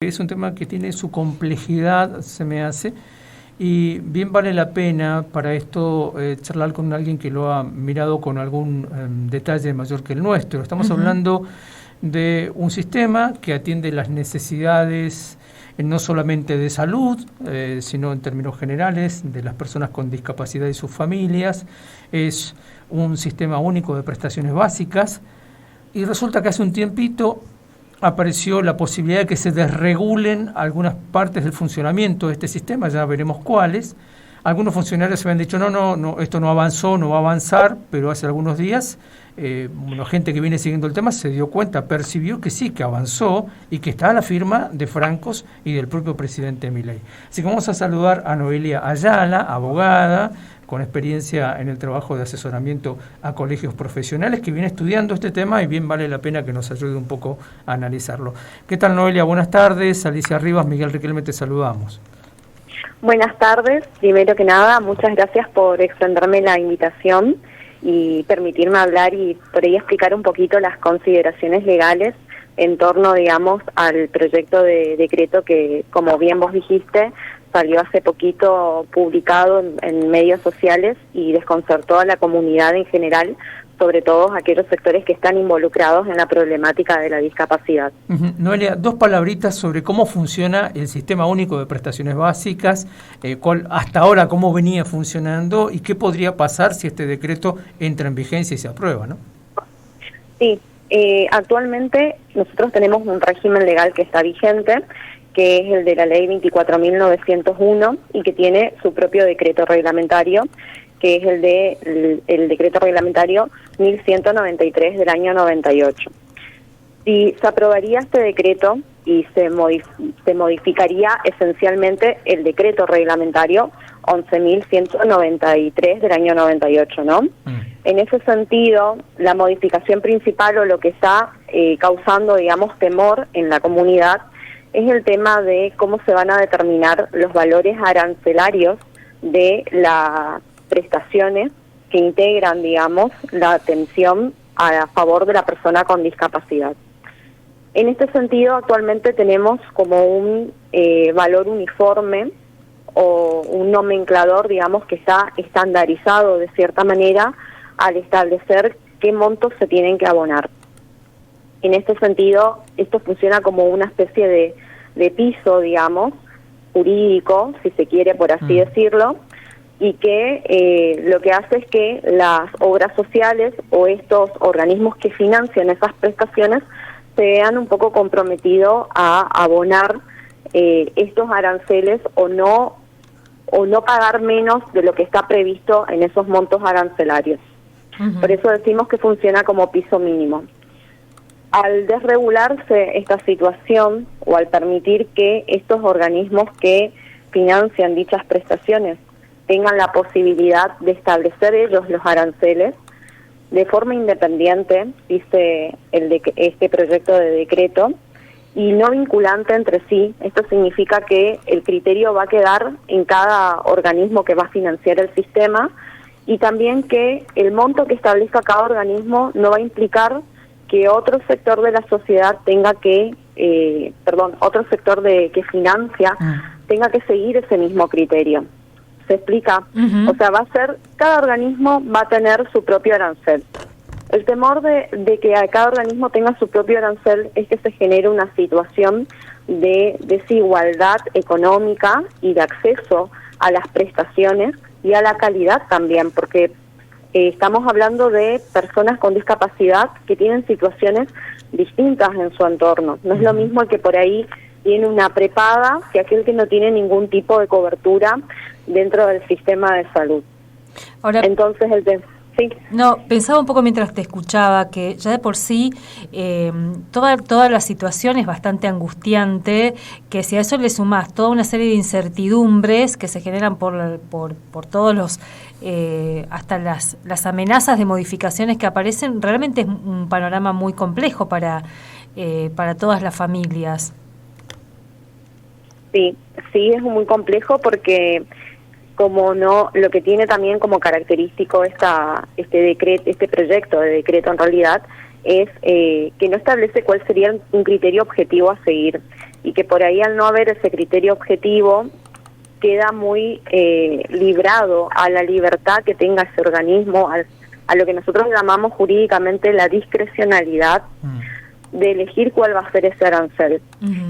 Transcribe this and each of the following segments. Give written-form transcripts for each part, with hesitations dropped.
Es un tema que tiene su complejidad, se me hace, y bien vale la pena para esto charlar con alguien que lo ha mirado con algún detalle mayor que el nuestro. Estamos hablando de un sistema que atiende las necesidades no solamente de salud, sino en términos generales de las personas con discapacidad y sus familias. Es un sistema único de prestaciones básicas y resulta que hace un tiempito apareció la posibilidad de que se desregulen algunas partes del funcionamiento de este sistema, ya veremos cuáles. Algunos funcionarios se habían dicho, no, esto no avanzó, no va a avanzar, pero hace algunos días, gente que viene siguiendo el tema se dio cuenta, percibió que sí, que avanzó y que está la firma de Francos y del propio presidente Milei. Así que vamos a saludar a Noelia Ayala, abogada, con experiencia en el trabajo de asesoramiento a colegios profesionales, que viene estudiando este tema y bien vale la pena que nos ayude un poco a analizarlo. ¿Qué tal, Noelia? Buenas tardes. Alicia Rivas, Miguel Riquelme, te saludamos. Buenas tardes. Primero que nada, muchas gracias por extenderme la invitación y permitirme hablar y por ahí explicar un poquito las consideraciones legales en torno, digamos, al proyecto de decreto que, como bien vos dijiste, salió hace poquito publicado en medios sociales y desconcertó a la comunidad en general, sobre todo aquellos sectores que están involucrados en la problemática de la discapacidad. Noelia, dos palabritas sobre cómo funciona el Sistema Único de Prestaciones Básicas, hasta ahora cómo venía funcionando y qué podría pasar si este decreto entra en vigencia y se aprueba, ¿no? Sí, actualmente nosotros tenemos un régimen legal que está vigente, que es el de la ley 24.901 y que tiene su propio decreto reglamentario, que es el decreto reglamentario 1193 del año 98. Si se aprobaría este decreto y se modificaría esencialmente el decreto reglamentario 11.193 del año 98, ¿no? En ese sentido, la modificación principal o lo que está causando, digamos, temor en la comunidad es el tema de cómo se van a determinar los valores arancelarios de las prestaciones que integran, digamos, la atención a favor de la persona con discapacidad. En este sentido, actualmente tenemos como un valor uniforme o un nomenclador, digamos, que está estandarizado de cierta manera al establecer qué montos se tienen que abonar. En este sentido, esto funciona como una especie de piso, digamos, jurídico, si se quiere, por así decirlo, y que lo que hace es que las obras sociales o estos organismos que financian esas prestaciones se vean un poco comprometidos a abonar estos aranceles o no pagar menos de lo que está previsto en esos montos arancelarios. Por eso decimos que funciona como piso mínimo. Al desregularse esta situación o al permitir que estos organismos que financian dichas prestaciones tengan la posibilidad de establecer ellos los aranceles de forma independiente, dice este proyecto de decreto, y no vinculante entre sí, esto significa que el criterio va a quedar en cada organismo que va a financiar el sistema y también que el monto que establezca cada organismo no va a implicar que otro sector de la sociedad tenga que, otro sector que financia tenga que seguir ese mismo criterio. ¿Se explica? O sea, cada organismo va a tener su propio arancel. El temor de que cada organismo tenga su propio arancel es que se genere una situación de desigualdad económica y de acceso a las prestaciones y a la calidad también, porque estamos hablando de personas con discapacidad que tienen situaciones distintas en su entorno. No es lo mismo el que por ahí tiene una prepaga que aquel que no tiene ningún tipo de cobertura dentro del sistema de salud. Ahora, entonces sí. No, pensaba un poco mientras te escuchaba que ya de por sí toda la situación es bastante angustiante, que si a eso le sumás toda una serie de incertidumbres que se generan por todos los hasta las amenazas de modificaciones que aparecen, realmente es un panorama muy complejo para todas las familias. Sí, es muy complejo porque lo que tiene también como característico este proyecto de decreto en realidad es que no establece cuál sería un criterio objetivo a seguir. y que por ahí al no haber ese criterio objetivo queda muy librado a la libertad que tenga ese organismo, a lo que nosotros llamamos jurídicamente la discrecionalidad de elegir cuál va a ser ese arancel.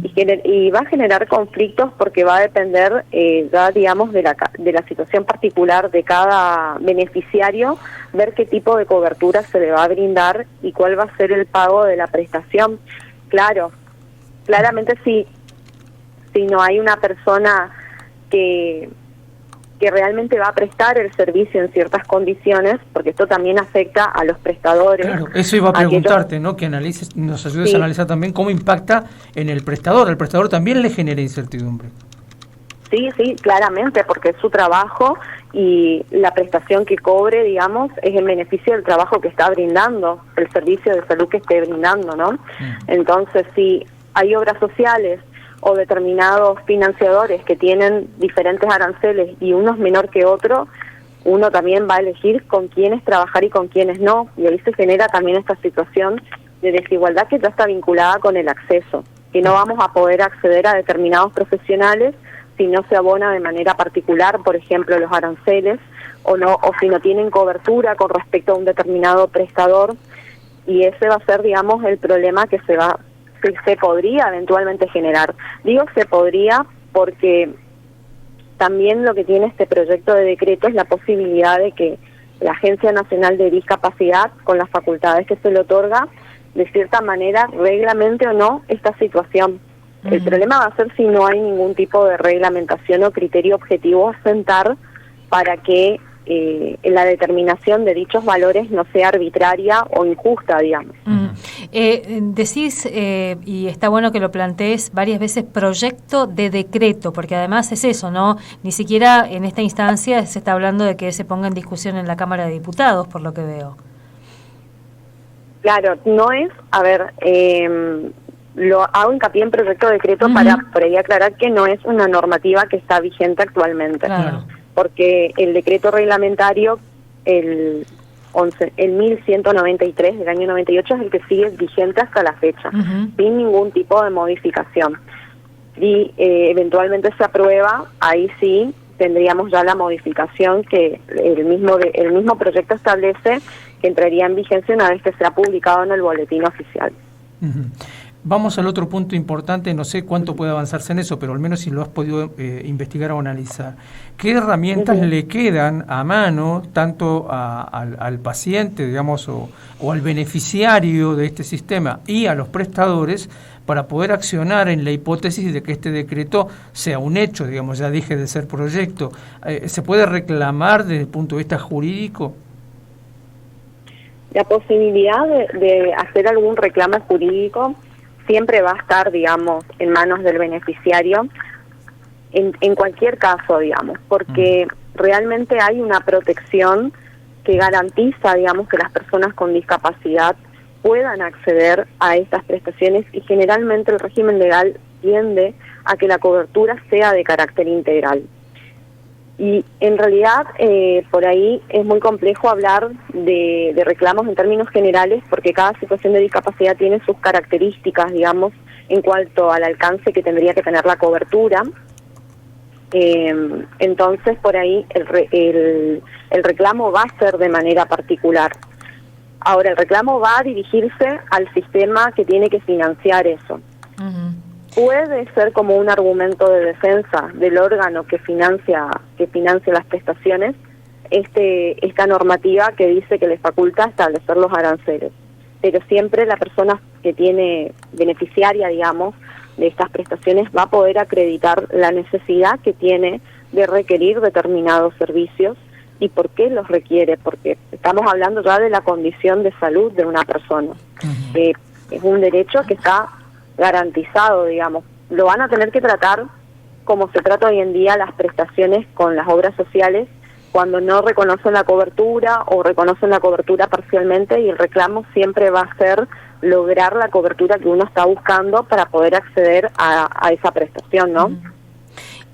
Y va a generar conflictos porque va a depender ya, digamos, de la situación particular de cada beneficiario, ver qué tipo de cobertura se le va a brindar y cuál va a ser el pago de la prestación. Claramente si no hay una persona que realmente va a prestar el servicio en ciertas condiciones, porque esto también afecta a los prestadores. Claro, eso iba a preguntarte, ¿no? Que analices, nos ayudes a analizar también cómo impacta en el prestador. Al prestador también le genera incertidumbre. Sí, claramente, porque es su trabajo y la prestación que cobre, digamos, es en beneficio del trabajo que está brindando, el servicio de salud que esté brindando, ¿no? Entonces, si hay obras sociales o determinados financiadores que tienen diferentes aranceles y uno es menor que otro, uno también va a elegir con quiénes trabajar y con quiénes no, y ahí se genera también esta situación de desigualdad que ya está vinculada con el acceso, que no vamos a poder acceder a determinados profesionales si no se abona de manera particular, por ejemplo, los aranceles, o si no tienen cobertura con respecto a un determinado prestador, y ese va a ser, digamos, el problema que se podría eventualmente generar. Digo se podría porque también lo que tiene este proyecto de decreto es la posibilidad de que la Agencia Nacional de Discapacidad, con las facultades que se le otorga, de cierta manera reglamente o no esta situación. El problema va a ser si no hay ningún tipo de reglamentación o criterio objetivo a sentar para que la determinación de dichos valores no sea arbitraria o injusta, digamos. Decís, y está bueno que lo plantees varias veces, proyecto de decreto, porque además es eso, ¿no? Ni siquiera en esta instancia se está hablando de que se ponga en discusión en la Cámara de Diputados, por lo que veo. Claro, no es, lo hago hincapié en proyecto de decreto para por ahí aclarar que no es una normativa que está vigente actualmente. Claro. Porque el decreto reglamentario, el 1193 del año 98 es el que sigue vigente hasta la fecha, sin ningún tipo de modificación. Y eventualmente se aprueba, ahí sí tendríamos ya la modificación que el mismo proyecto establece, que entraría en vigencia una vez que sea publicado en el boletín oficial. Vamos al otro punto importante, no sé cuánto puede avanzarse en eso, pero al menos si lo has podido investigar o analizar. ¿Qué herramientas le quedan a mano tanto al paciente, digamos, o al beneficiario de este sistema y a los prestadores para poder accionar en la hipótesis de que este decreto sea un hecho, digamos, ya deje de ser proyecto? ¿Se puede reclamar desde el punto de vista jurídico? La posibilidad de hacer algún reclamo jurídico siempre va a estar, digamos, en manos del beneficiario, en cualquier caso, digamos, porque realmente hay una protección que garantiza, digamos, que las personas con discapacidad puedan acceder a estas prestaciones, y generalmente el régimen legal tiende a que la cobertura sea de carácter integral. Y en realidad por ahí es muy complejo hablar de reclamos en términos generales, porque cada situación de discapacidad tiene sus características, digamos, en cuanto al alcance que tendría que tener la cobertura. Entonces por ahí el reclamo va a ser de manera particular. Ahora, el reclamo va a dirigirse al sistema que tiene que financiar eso. Puede ser como un argumento de defensa del órgano que financia las prestaciones, esta normativa que dice que le faculta establecer los aranceles. Pero siempre la persona que tiene beneficiaria, digamos, de estas prestaciones va a poder acreditar la necesidad que tiene de requerir determinados servicios y por qué los requiere, porque estamos hablando ya de la condición de salud de una persona. Es un derecho que está garantizado, digamos. Lo van a tener que tratar como se trata hoy en día las prestaciones con las obras sociales, cuando no reconocen la cobertura o reconocen la cobertura parcialmente, y el reclamo siempre va a ser lograr la cobertura que uno está buscando para poder acceder a esa prestación, ¿no?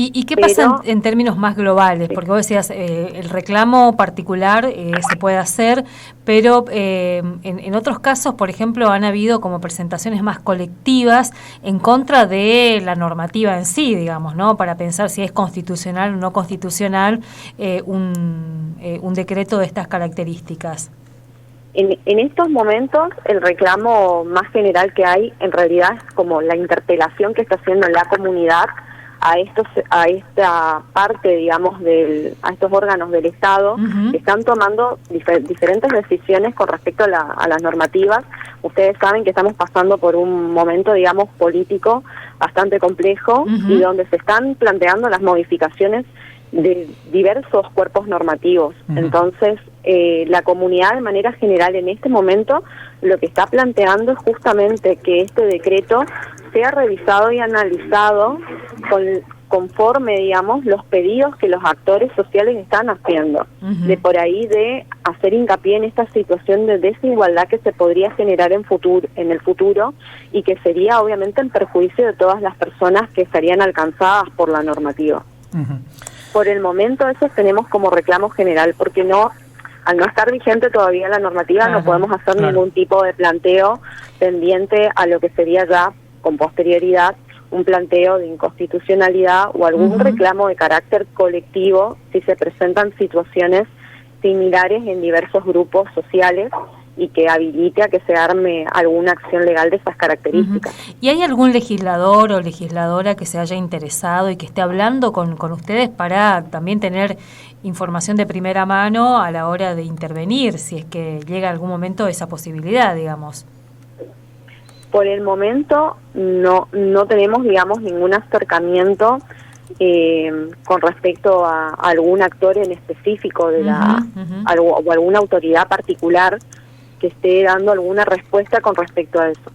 ¿Y qué pasa en términos más globales? Porque vos decías, el reclamo particular se puede hacer, pero en otros casos, por ejemplo, han habido como presentaciones más colectivas en contra de la normativa en sí, digamos, ¿no? Para pensar si es constitucional o no constitucional un decreto de estas características. En estos momentos, el reclamo más general que hay, en realidad, es como la interpelación que está haciendo la comunidad a esta parte, digamos, a estos órganos del Estado, que están tomando diferentes decisiones con respecto a las normativas. Ustedes saben que estamos pasando por un momento, digamos, político bastante complejo y donde se están planteando las modificaciones de diversos cuerpos normativos. Entonces, la comunidad de manera general en este momento lo que está planteando es justamente que este decreto sea revisado y analizado conforme, digamos, los pedidos que los actores sociales están haciendo. De por ahí de hacer hincapié en esta situación de desigualdad que se podría generar en el futuro y que sería obviamente en perjuicio de todas las personas que estarían alcanzadas por la normativa. Por el momento eso tenemos como reclamo general, porque al no estar vigente todavía la normativa, no podemos hacer ningún tipo de planteo pendiente a lo que sería ya con posterioridad un planteo de inconstitucionalidad o algún reclamo de carácter colectivo si se presentan situaciones similares en diversos grupos sociales y que habilite a que se arme alguna acción legal de esas características. ¿Y hay algún legislador o legisladora que se haya interesado y que esté hablando con ustedes para también tener información de primera mano a la hora de intervenir, si es que llega algún momento esa posibilidad, digamos? Por el momento no tenemos, digamos, ningún acercamiento con respecto a algún actor en específico de o alguna autoridad particular que esté dando alguna respuesta con respecto a eso.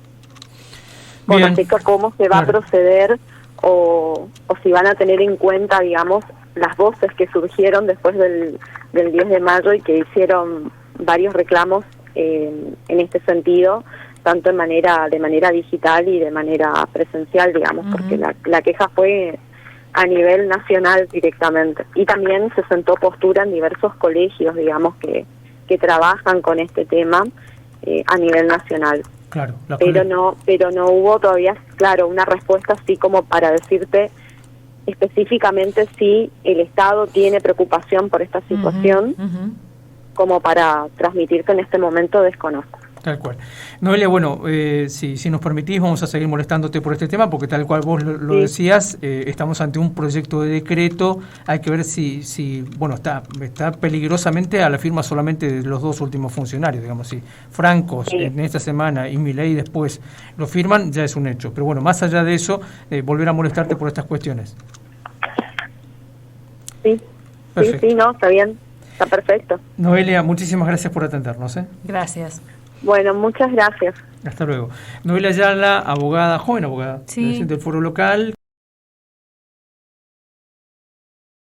Con respecto a cómo se va a proceder o si van a tener en cuenta, digamos, las voces que surgieron después del 10 de mayo y que hicieron varios reclamos en este sentido, tanto de manera digital y de manera presencial, digamos, porque la queja fue a nivel nacional directamente. Y también se sentó postura en diversos colegios, digamos, que trabajan con este tema a nivel nacional. Claro, pero no hubo todavía, claro, una respuesta así como para decirte específicamente si el Estado tiene preocupación por esta situación, como para transmitirte en este momento desconozco. Tal cual. Noelia, bueno, si nos permitís, vamos a seguir molestándote por este tema, porque tal cual vos lo decías, estamos ante un proyecto de decreto, hay que ver si bueno, está peligrosamente a la firma solamente de los dos últimos funcionarios, digamos, si Francos en esta semana y Milei después lo firman, ya es un hecho. Pero bueno, más allá de eso, volver a molestarte por estas cuestiones. Sí, no, está bien, está perfecto. Noelia, muchísimas gracias por atendernos. Gracias. Bueno, muchas gracias. Hasta luego. Noelia Ayala, abogada, joven abogada, del Foro Local.